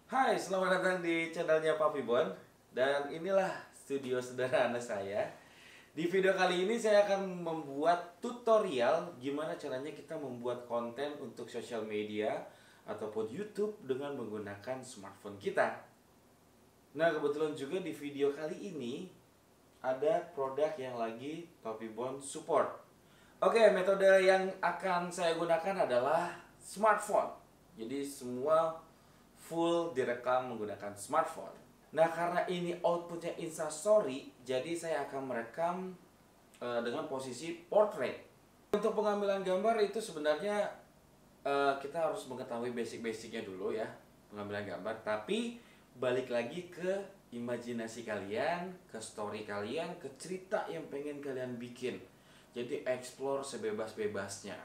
Hai, selamat datang di channelnya Papi Bon. Dan inilah studio sederhana saya. Di video kali ini saya akan membuat tutorial gimana caranya kita membuat konten untuk sosial media ataupun YouTube dengan menggunakan smartphone kita. Nah, kebetulan juga di video kali ini ada produk yang lagi Papi Bon support. Oke, metode yang akan saya gunakan adalah smartphone. Jadi semua full direkam menggunakan smartphone. Nah, karena ini outputnya Instastory, jadi saya akan merekam dengan posisi portrait. Untuk pengambilan gambar itu sebenarnya kita harus mengetahui basic-basicnya dulu ya, pengambilan gambar. Tapi balik lagi ke imajinasi kalian, ke story kalian, ke cerita yang pengen kalian bikin. Jadi explore sebebas-bebasnya.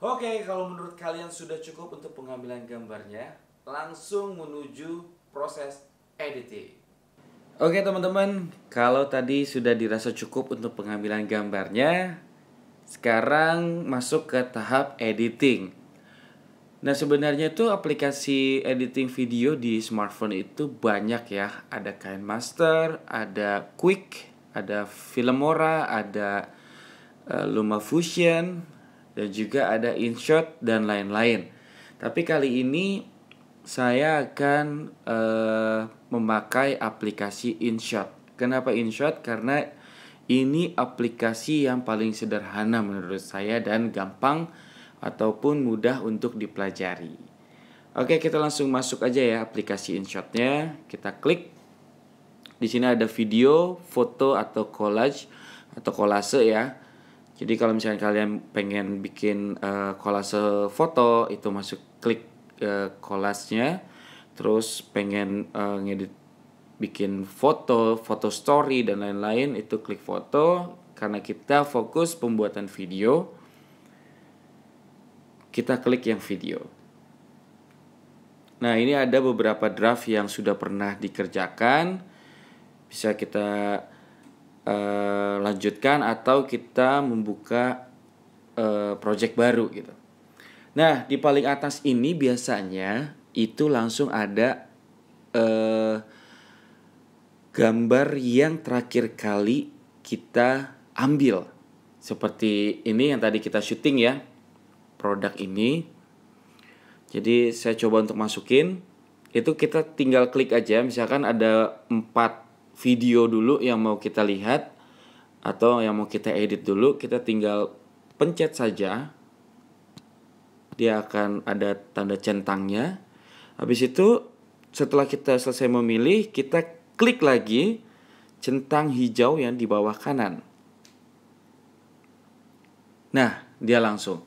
Oke, kalau menurut kalian sudah cukup untuk pengambilan gambarnya, langsung menuju proses editing. Oke teman-teman, kalau tadi sudah dirasa cukup untuk pengambilan gambarnya, sekarang masuk ke tahap editing. Nah, sebenarnya itu aplikasi editing video di smartphone itu banyak ya. Ada KineMaster, ada Quick, ada Filmora, ada LumaFusion, dan juga ada InShot dan lain-lain. Tapi kali ini saya akan memakai aplikasi InShot. Kenapa InShot? Karena ini aplikasi yang paling sederhana menurut saya dan gampang ataupun mudah untuk dipelajari. Oke, kita langsung masuk aja ya aplikasi InShotnya. Kita klik. Di sini ada video, foto atau collage atau kolase ya. Jadi kalau misalnya kalian pengen bikin kolase foto, itu masuk klik collage-nya. Terus pengen ngedit bikin foto, foto story dan lain-lain, itu klik foto. Karena kita fokus pembuatan video, kita klik yang video. Nah, ini ada beberapa draft yang sudah pernah dikerjakan. Bisa kita lanjutkan atau kita membuka project baru gitu. Nah, di paling atas ini biasanya itu langsung ada gambar yang terakhir kali kita ambil. Seperti ini yang tadi kita syuting ya, produk ini. Jadi saya coba untuk masukin. Itu kita tinggal klik aja. Misalkan ada 4 video dulu yang mau kita lihat atau yang mau kita edit dulu, kita tinggal pencet saja. Dia akan ada tanda centangnya. Habis itu setelah kita selesai memilih, kita klik lagi centang hijau yang di bawah kanan. Nah, dia langsung.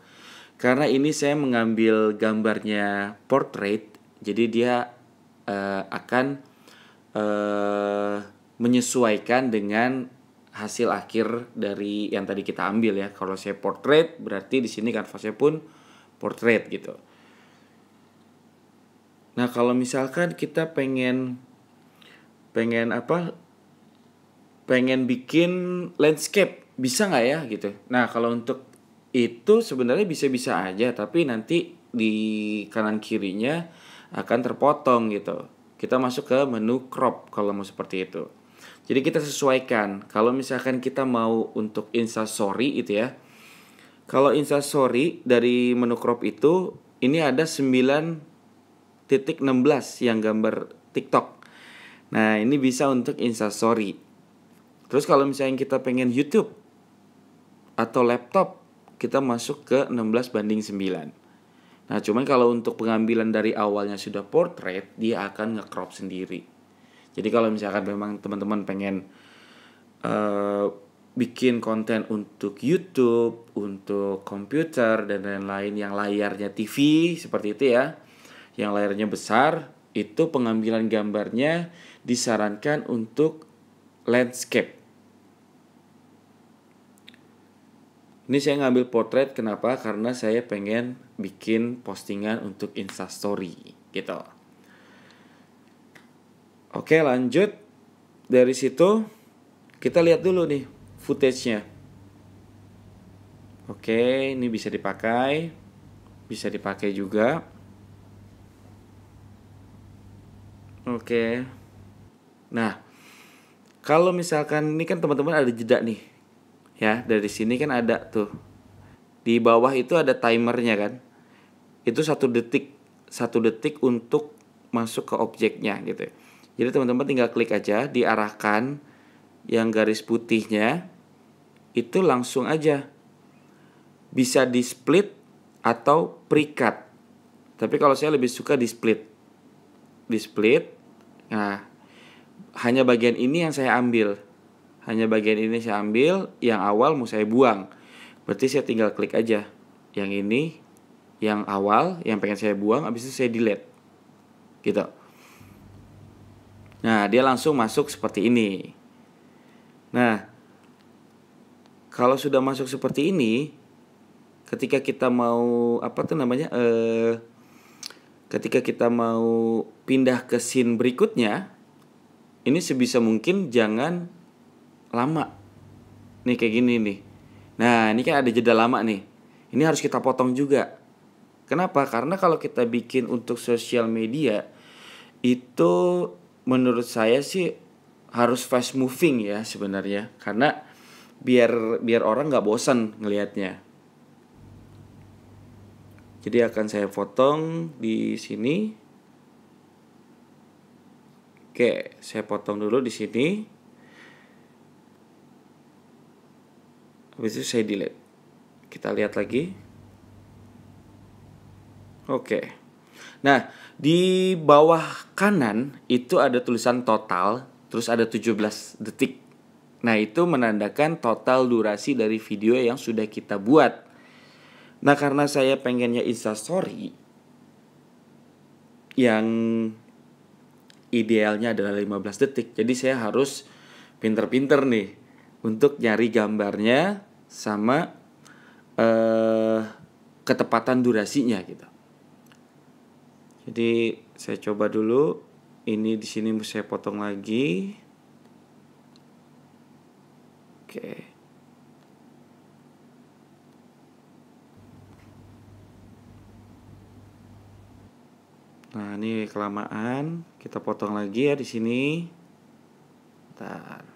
Karena ini saya mengambil gambarnya portrait, jadi dia akan menyesuaikan dengan hasil akhir dari yang tadi kita ambil ya. Kalau saya portrait, berarti di sini kanvasnya pun portrait gitu. Nah, kalau misalkan kita pengen apa? Pengen bikin landscape, bisa nggak ya gitu. Nah, kalau untuk itu sebenarnya bisa-bisa aja, tapi nanti di kanan kirinya akan terpotong gitu. Kita masuk ke menu crop kalau mau seperti itu. Jadi kita sesuaikan. Kalau misalkan kita mau untuk Instastory itu ya. Kalau Instastory dari menu crop itu ini ada 9.16 yang gambar TikTok. Nah, ini bisa untuk Instastory. Terus kalau misalnya kita pengen YouTube atau laptop, kita masuk ke 16:9. Nah, cuman kalau untuk pengambilan dari awalnya sudah portrait, dia akan nge-crop sendiri. Jadi kalau misalkan memang teman-teman pengen bikin konten untuk YouTube, untuk komputer dan lain-lain yang layarnya TV seperti itu ya, yang layarnya besar, itu pengambilan gambarnya disarankan untuk landscape. Ini saya ngambil portrait, kenapa? Karena saya pengen bikin postingan untuk Instastory gitu. Oke, lanjut. Dari situ kita lihat dulu nih footage-nya. Oke, ini bisa dipakai. Bisa dipakai juga. Oke. Nah, kalau misalkan ini kan teman-teman ada jeda nih. Ya, dari sini kan ada tuh. Di bawah itu ada timernya kan. Itu 1 detik. 1 detik untuk masuk ke objeknya gitu. Jadi teman-teman tinggal klik aja, diarahkan yang garis putihnya itu langsung aja. Bisa di split atau pre-cut. Tapi kalau saya lebih suka di split. Di split. Nah, hanya bagian ini yang saya ambil. Hanya bagian ini saya ambil, yang awal mau saya buang. Berarti saya tinggal klik aja. Yang ini, yang awal, yang pengen saya buang, habis itu saya delete. Gitu. Nah, dia langsung masuk seperti ini. Nah, kalau sudah masuk seperti ini, ketika kita mau ketika kita mau pindah ke scene berikutnya, ini sebisa mungkin jangan lama. Nih kayak gini nih. Nah, ini kan ada jeda lama nih. Ini harus kita potong juga. Kenapa? Karena kalau kita bikin untuk sosial media, itu menurut saya sih harus fast moving ya sebenarnya. Karena biar orang nggak bosan ngelihatnya. Jadi akan saya potong di sini. Oke, saya potong dulu di sini. Habis itu saya delete. Kita lihat lagi. Oke. Nah, di bawah kanan itu ada tulisan total, terus ada 17 detik. Nah, itu menandakan total durasi dari video yang sudah kita buat. Nah, karena saya pengennya Instastory yang idealnya adalah 15 detik. Jadi saya harus pinter-pinter nih untuk nyari gambarnya sama ketepatan durasinya gitu. Jadi saya coba dulu. Ini di sini saya potong lagi. Oke. Nah, ini kelamaan. Kita potong lagi ya di sini. Bentar.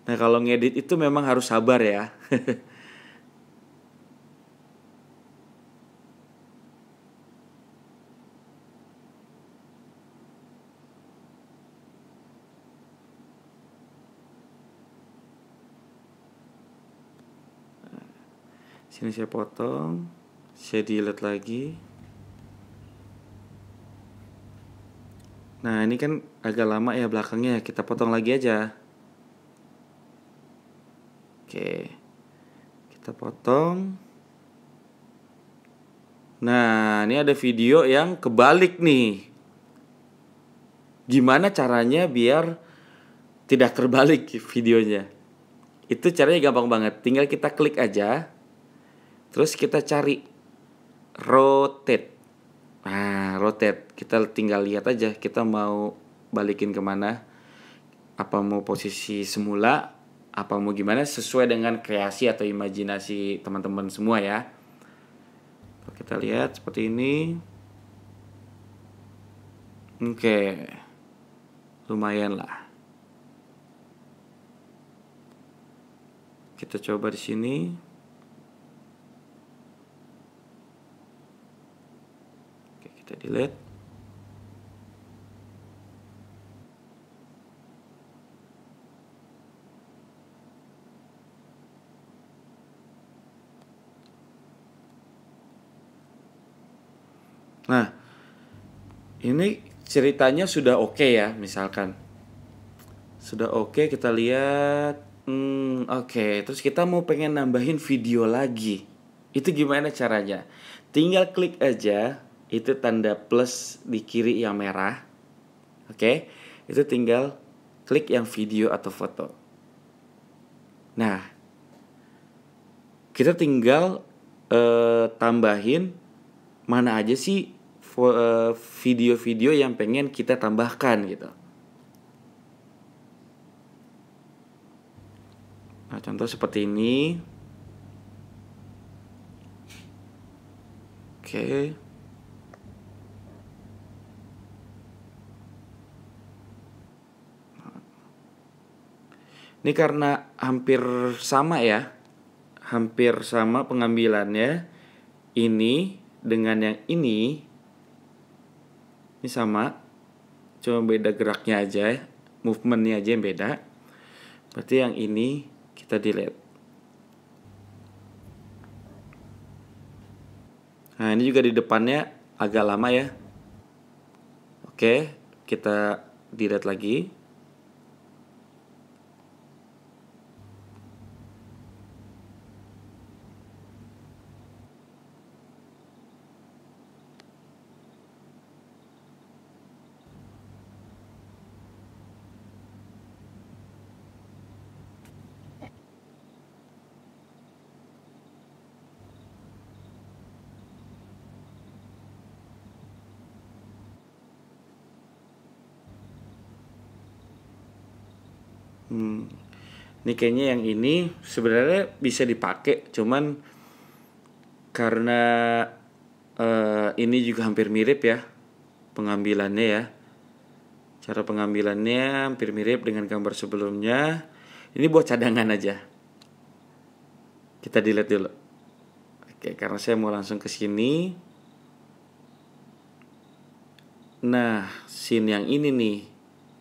Nah, kalau ngedit itu memang harus sabar ya. Sini saya potong. Saya delete lagi. Nah, ini kan agak lama ya belakangnya. Kita potong lagi aja. Oke. Kita potong. Nah, ini ada video yang kebalik nih. Gimana caranya biar tidak terbalik videonya? Itu caranya gampang banget. Tinggal kita klik aja. Terus kita cari rotate. Nah, rotate. Kita tinggal lihat aja kita mau balikin kemana. Apa mau posisi semula, apa mau gimana, sesuai dengan kreasi atau imajinasi teman-teman semua ya. Kita lihat seperti ini. Oke. Lumayan lah. Kita coba di sini. Oke, kita delete. Nah, ini ceritanya sudah oke ya, misalkan. Sudah oke, kita lihat. Oke. Terus kita mau pengen nambahin video lagi. Itu gimana caranya? Tinggal klik aja. Itu tanda plus di kiri yang merah. Oke. Itu tinggal klik yang video atau foto. Nah, kita tinggal tambahin mana aja sih video-video yang pengen kita tambahkan gitu. Nah, contoh seperti ini. Oke. Ini karena hampir sama ya, hampir sama pengambilannya. Ini dengan yang ini sama, cuma beda geraknya aja, movementnya aja yang beda. Berarti yang ini kita delete. Nah ini juga di depannya agak lama ya. Oke, kita delete lagi. Ini kayaknya yang ini sebenarnya bisa dipakai, cuman karena ini juga hampir mirip ya pengambilannya ya. Cara pengambilannya hampir mirip dengan gambar sebelumnya. Ini buat cadangan aja. Kita delete dulu. Oke, karena saya mau langsung ke sini. Nah, scene yang ini nih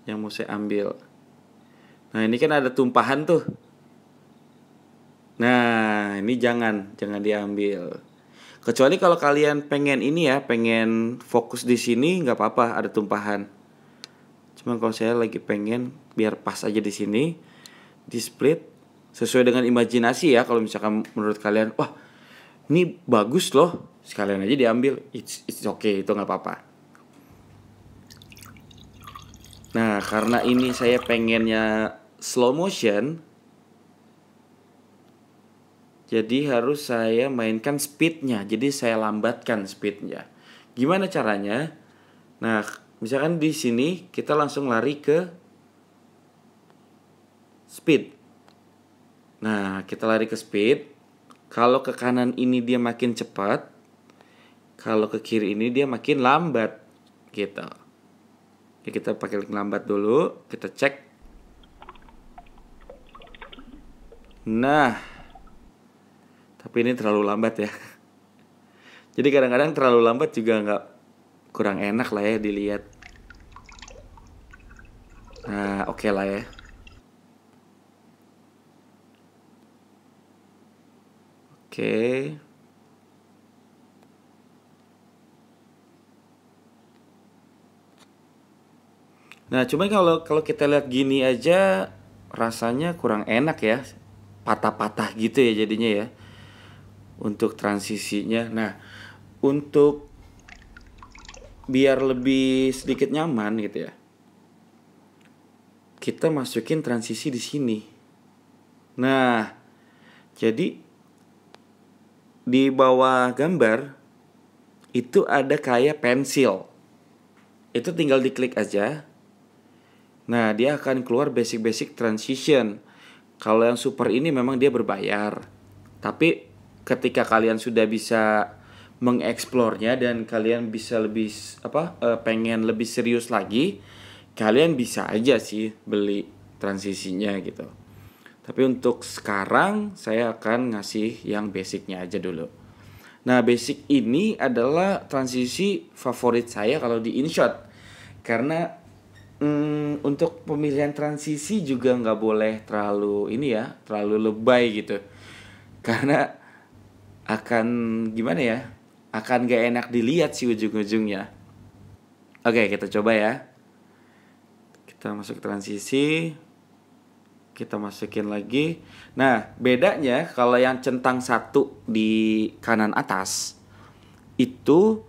yang mau saya ambil. Nah, ini kan ada tumpahan tuh. Nah, ini jangan diambil. Kecuali kalau kalian pengen ini ya, pengen fokus di sini nggak apa-apa ada tumpahan. Cuma kalau saya lagi pengen biar pas aja di sini, di split sesuai dengan imajinasi ya. Kalau misalkan menurut kalian, wah ini bagus loh, sekalian aja diambil. It's okay, itu nggak apa-apa. Nah, karena ini saya pengennya slow motion, jadi harus saya mainkan speednya. Jadi saya lambatkan speednya. Gimana caranya? Nah, misalkan di sini kita langsung lari ke speed. Nah, kita lari ke speed. Kalau ke kanan ini dia makin cepat, kalau ke kiri ini dia makin lambat gitu. Oke, kita pakai link lambat dulu, kita cek. Nah, tapi ini terlalu lambat ya. Jadi kadang-kadang terlalu lambat juga kurang enak lah ya dilihat. Nah, oke lah ya. Oke. Nah, cuman kalau kita lihat gini aja rasanya kurang enak ya. Patah-patah gitu ya jadinya ya. Untuk transisinya. Nah, untuk biar lebih sedikit nyaman gitu ya, kita masukin transisi di sini. Nah, jadi di bawah gambar itu ada kayak pensil. Itu tinggal diklik aja. Nah, dia akan keluar basic transition. Kalau yang super ini memang dia berbayar. Tapi ketika kalian sudah bisa mengeksplornya dan kalian bisa lebih pengen lebih serius lagi, kalian bisa aja sih beli transisinya gitu. Tapi untuk sekarang saya akan ngasih yang basicnya aja dulu. Nah, basic ini adalah transisi favorit saya kalau di InShot. Karena untuk pemilihan transisi juga nggak boleh terlalu terlalu lebay gitu. Karena akan gimana ya? Akan gak enak dilihat sih ujung-ujungnya. Oke, kita coba ya. Kita masuk transisi. Kita masukin lagi. Nah, bedanya kalau yang centang satu di kanan atas itu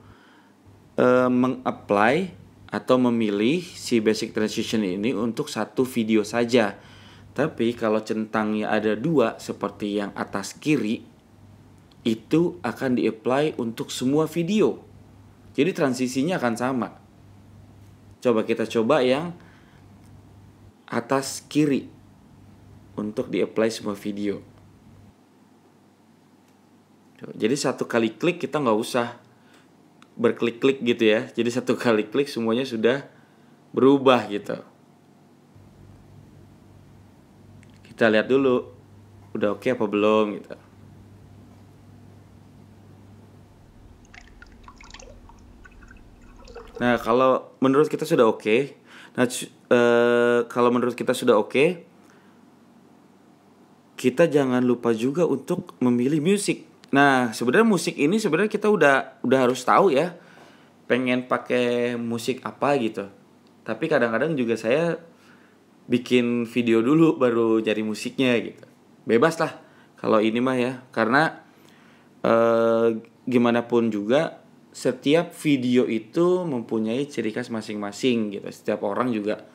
meng-apply atau memilih si basic transition ini untuk satu video saja. Tapi kalau centangnya ada dua seperti yang atas kiri, itu akan di-apply untuk semua video. Jadi transisinya akan sama. Coba kita coba yang atas kiri untuk di-apply semua video. Jadi satu kali klik kita nggak usah berklik-klik gitu ya. Jadi satu kali klik semuanya sudah berubah gitu. Kita lihat dulu udah oke apa belum gitu. Nah, kalau menurut kita sudah oke. Nah, kalau menurut kita sudah oke, kita jangan lupa juga untuk memilih musik. Nah, sebenarnya musik ini sebenarnya kita udah harus tahu ya. Pengen pakai musik apa gitu. Tapi kadang-kadang juga saya bikin video dulu baru cari musiknya gitu. Bebas lah kalau ini mah ya. Karena gimana pun juga setiap video itu mempunyai ciri khas masing-masing gitu. Setiap orang juga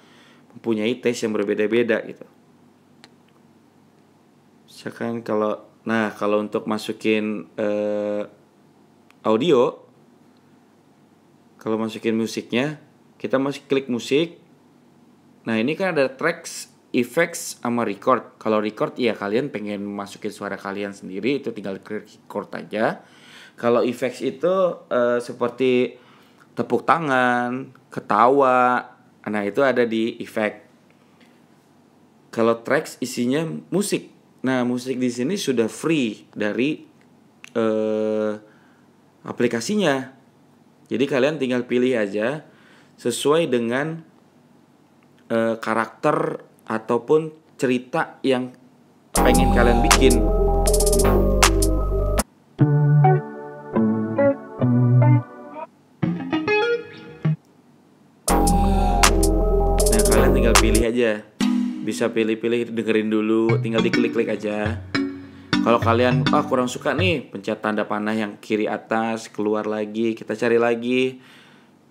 mempunyai taste yang berbeda-beda gitu. Misalkan kalau untuk masukin audio, kalau masukin musiknya, kita masih klik musik. Nah, ini kan ada tracks, effects sama record. Kalau record ya kalian pengen masukin suara kalian sendiri, itu tinggal klik record aja. Kalau effects itu seperti tepuk tangan, ketawa, nah itu ada di effect. Kalau tracks isinya musik. Nah, musik di sini sudah free dari aplikasinya. Jadi kalian tinggal pilih aja sesuai dengan karakter ataupun cerita yang pengen kalian bikin. Nah, kalian tinggal pilih aja. Bisa pilih-pilih, dengerin dulu, tinggal diklik-klik aja. Kalau kalian kurang suka nih, pencet tanda panah yang kiri atas, keluar lagi, kita cari lagi.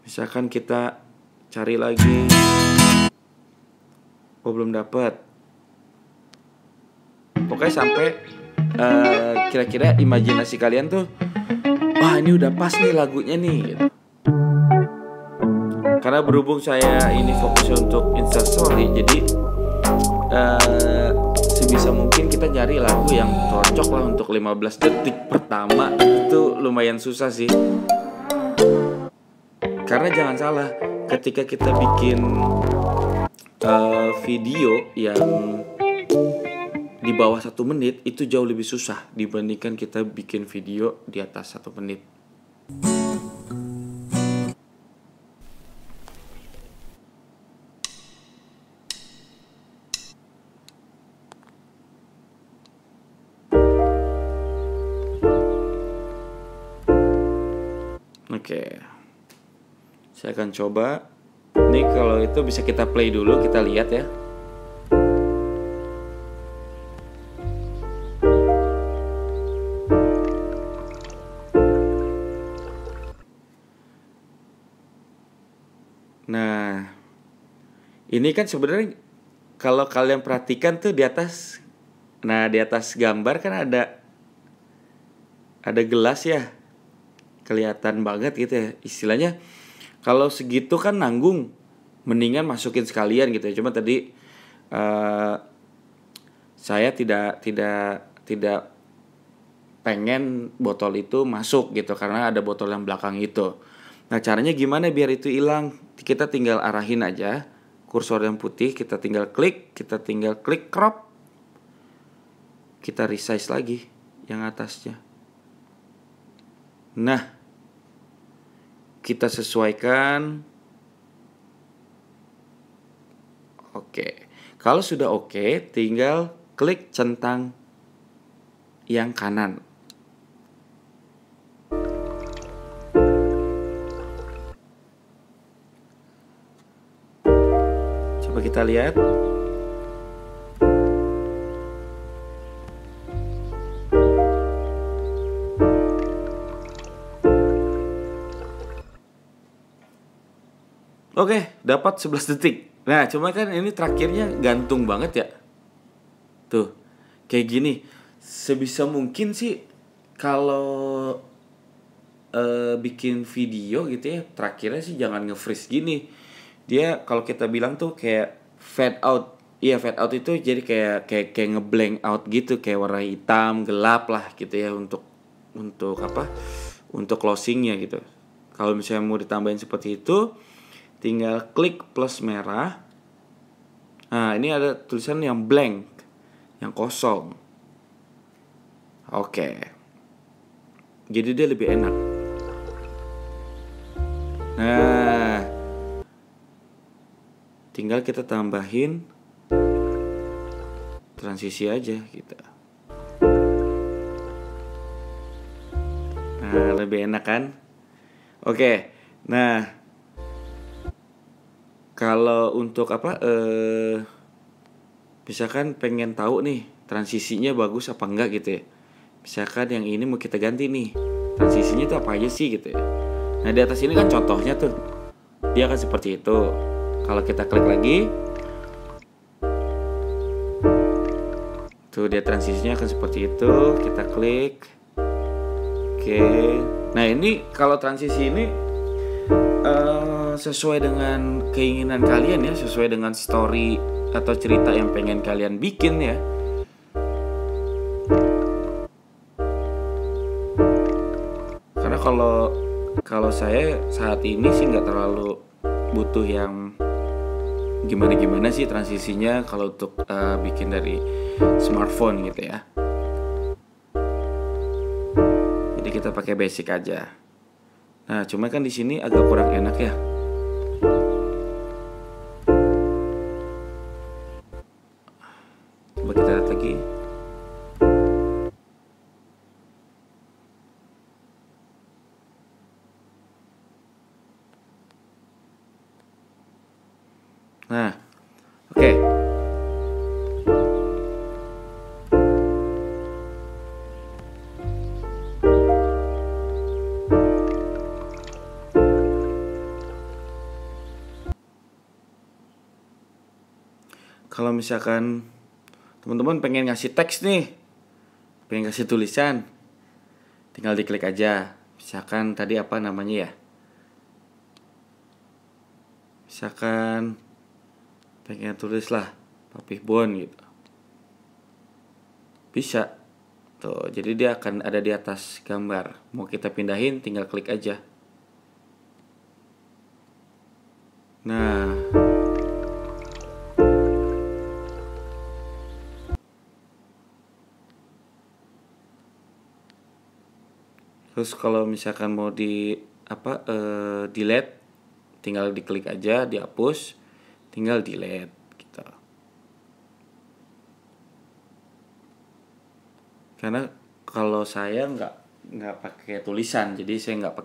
Misalkan kita cari lagi, belum dapet. Pokoknya sampai kira-kira imajinasi kalian tuh, wah ini udah pas nih lagunya nih gitu. Karena berhubung saya ini fokusnya untuk Instastory, jadi sebisa mungkin kita nyari lagu yang cocok lah untuk 15 detik pertama. Itu lumayan susah sih. Karena jangan salah, ketika kita bikin video yang di bawah 1 menit, itu jauh lebih susah dibandingkan kita bikin video di atas 1 menit. Oke, saya akan coba. Nih kalau itu bisa kita play dulu, kita lihat ya. Nah, ini kan sebenarnya kalau kalian perhatikan tuh di atas, nah di atas gambar kan ada gelas ya. Kelihatan banget gitu ya. Istilahnya kalau segitu kan nanggung, mendingan masukin sekalian gitu ya. Cuma tadi saya tidak pengen botol itu masuk gitu karena ada botol yang belakang itu. Nah, caranya gimana biar itu hilang? Kita tinggal arahin aja kursor yang putih, kita tinggal klik crop. Kita resize lagi yang atasnya. Nah, kita sesuaikan. Oke. Kalau sudah oke, tinggal klik centang yang kanan. Coba kita lihat. Oke, dapat 11 detik. Nah, cuma kan ini terakhirnya gantung banget ya. Tuh, kayak gini. Sebisa mungkin sih kalau bikin video gitu ya, terakhirnya sih jangan nge-freeze gini. Dia kalau kita bilang tuh kayak fade out. Iya, fade out itu jadi kayak ngeblank out gitu, kayak warna hitam, gelap lah gitu ya untuk apa? Untuk closingnya gitu. Kalau misalnya mau ditambahin seperti itu, tinggal klik plus merah. Nah, ini ada tulisan yang blank. yang kosong. Oke. Jadi dia lebih enak. Nah, tinggal kita tambahin transisi aja kita. Nah, lebih enak kan? Oke. Nah, kalau untuk misalkan pengen tahu nih transisinya bagus apa enggak gitu ya. Misalkan yang ini mau kita ganti nih, transisinya itu apa aja sih gitu ya. Nah, di atas ini kan contohnya tuh, dia akan seperti itu. Kalau kita klik lagi, tuh dia transisinya akan seperti itu. Kita klik. Oke. Nah, ini kalau transisi ini sesuai dengan keinginan kalian ya, sesuai dengan story atau cerita yang pengen kalian bikin ya. Karena kalau saya saat ini sih nggak terlalu butuh yang gimana sih transisinya kalau untuk bikin dari smartphone gitu ya. Jadi kita pakai basic aja. Nah, cuma kan di sini agak kurang enak ya. Coba kita lihat lagi. Nah, oke. Kalau misalkan teman-teman pengen ngasih teks nih, pengen kasih tulisan, tinggal diklik aja. Misalkan tadi apa namanya ya? Misalkan pengen tulis lah Papibon gitu, bisa tuh. Jadi dia akan ada di atas gambar. Mau kita pindahin tinggal klik aja. Nah, terus kalau misalkan mau delete, tinggal diklik aja, dihapus, tinggal delete gitu. Karena kalau saya nggak pakai tulisan, jadi saya nggak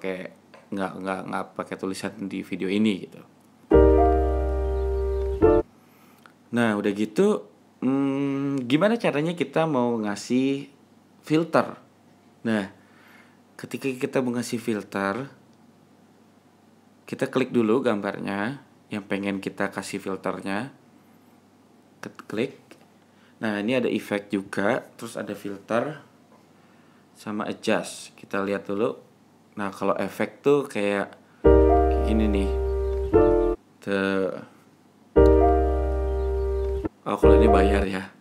pakai tulisan di video ini gitu. Nah, udah gitu, gimana caranya kita mau ngasih filter? Nah, ketika kita mau ngasih filter, kita klik dulu gambarnya yang pengen kita kasih filternya. Klik. Nah, ini ada efek juga, terus ada filter sama adjust. Kita lihat dulu. Nah, kalau efek tuh kayak gini nih. Oh, kalau ini bayar ya.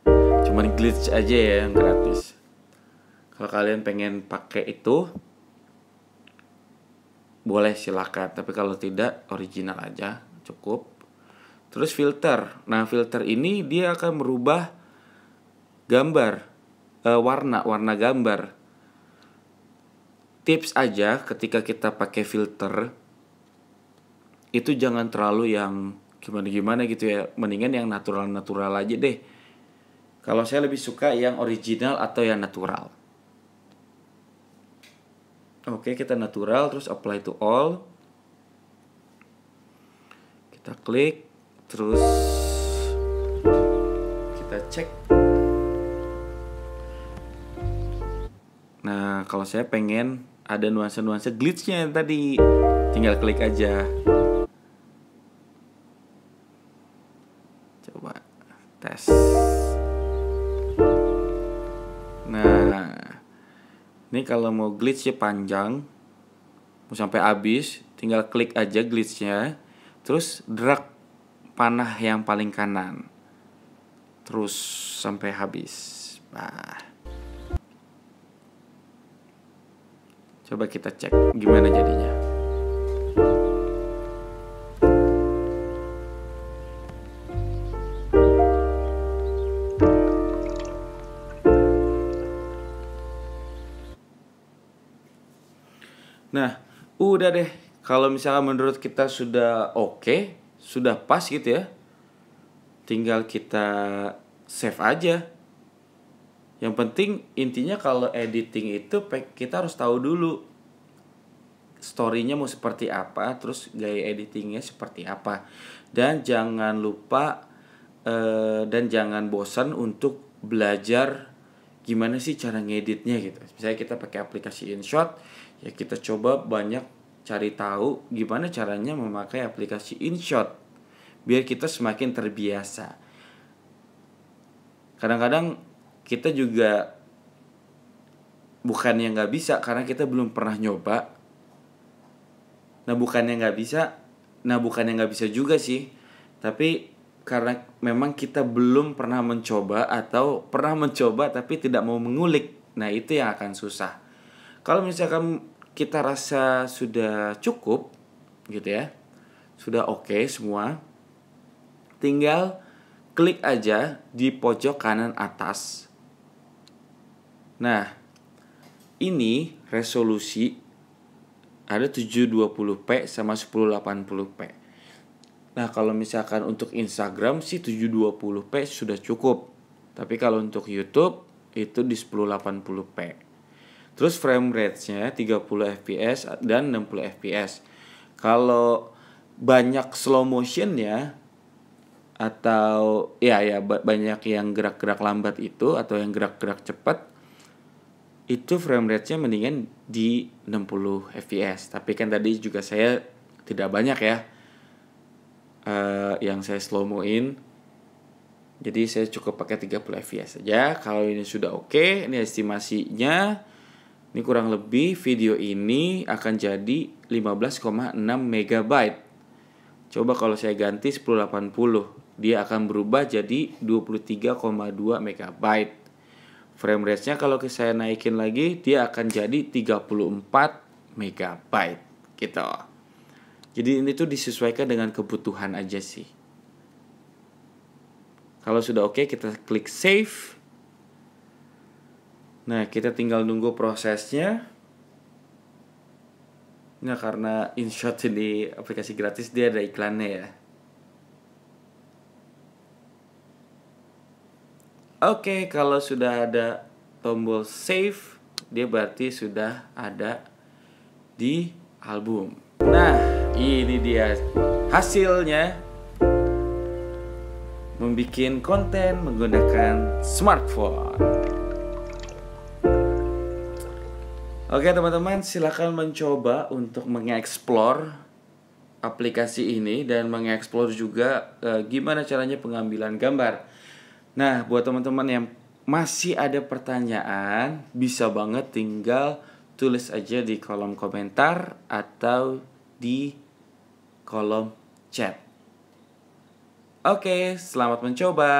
Cuman glitch aja ya yang gratis. Kalau kalian pengen pakai itu, boleh silakan. Tapi kalau tidak, original aja cukup. Terus filter. Nah, filter ini dia akan merubah gambar, warna gambar. Tips aja ketika kita pakai filter, itu jangan terlalu yang gimana gitu ya. Mendingan yang natural aja deh. Kalau saya lebih suka yang original atau yang natural. Oke, kita natural, terus apply to all. Kita klik, terus kita cek. Nah, kalau saya pengen ada nuansa-nuansa glitch-nya yang tadi, tinggal klik aja. Coba tes. Nah, ini kalau mau glitch-nya panjang, mau sampai habis, tinggal klik aja glitch-nya, terus drag panah yang paling kanan, terus sampai habis. Nah, coba kita cek gimana jadinya. Nah, udah deh. Kalau misalnya menurut kita sudah oke, sudah pas gitu ya, tinggal kita save aja. Yang penting intinya kalau editing itu kita harus tahu dulu story-nya mau seperti apa, terus gaya editingnya seperti apa. Dan jangan lupa dan jangan bosan untuk belajar gimana sih cara ngeditnya gitu. Misalnya kita pakai aplikasi InShot, ya kita coba banyak cari tahu gimana caranya memakai aplikasi InShot biar kita semakin terbiasa. Kadang-kadang kita juga bukannya nggak bisa karena kita belum pernah nyoba. Bukannya nggak bisa juga sih. Tapi karena memang kita belum pernah mencoba atau pernah mencoba tapi tidak mau mengulik. Nah, itu yang akan susah. Kalau misalkan kita rasa sudah cukup gitu ya, sudah oke semua, tinggal klik aja di pojok kanan atas. Nah, ini resolusi ada 720p sama 1080p. Nah, kalau misalkan untuk Instagram sih 720p sudah cukup. Tapi kalau untuk YouTube itu di 1080p. Terus frame rate-nya 30 fps dan 60 fps. Kalau banyak slow motion-nya atau banyak yang gerak-gerak lambat itu atau yang gerak-gerak cepat, itu frame rate-nya mendingan di 60 fps. Tapi kan tadi juga saya tidak banyak ya yang saya slow-moin. Jadi saya cukup pakai 30 fps saja. Kalau ini sudah oke, ini estimasinya. Ini kurang lebih video ini akan jadi 15,6 MB. Coba kalau saya ganti 1080, dia akan berubah jadi 23,2 MB. Frame rate-nya kalau saya naikin lagi, dia akan jadi 34 MB gitu. Jadi ini tuh disesuaikan dengan kebutuhan aja sih. Kalau sudah oke, kita klik save. Nah, kita tinggal nunggu prosesnya. Nah, karena InShot ini aplikasi gratis, dia ada iklannya ya. Oke, kalau sudah ada tombol save, dia berarti sudah ada di album. Nah, ini dia hasilnya. Membikin konten menggunakan smartphone. Oke teman-teman, silakan mencoba untuk mengeksplor aplikasi ini dan mengeksplor juga gimana caranya pengambilan gambar. Nah, buat teman-teman yang masih ada pertanyaan, bisa banget tinggal tulis aja di kolom komentar atau di kolom chat. Oke, selamat mencoba.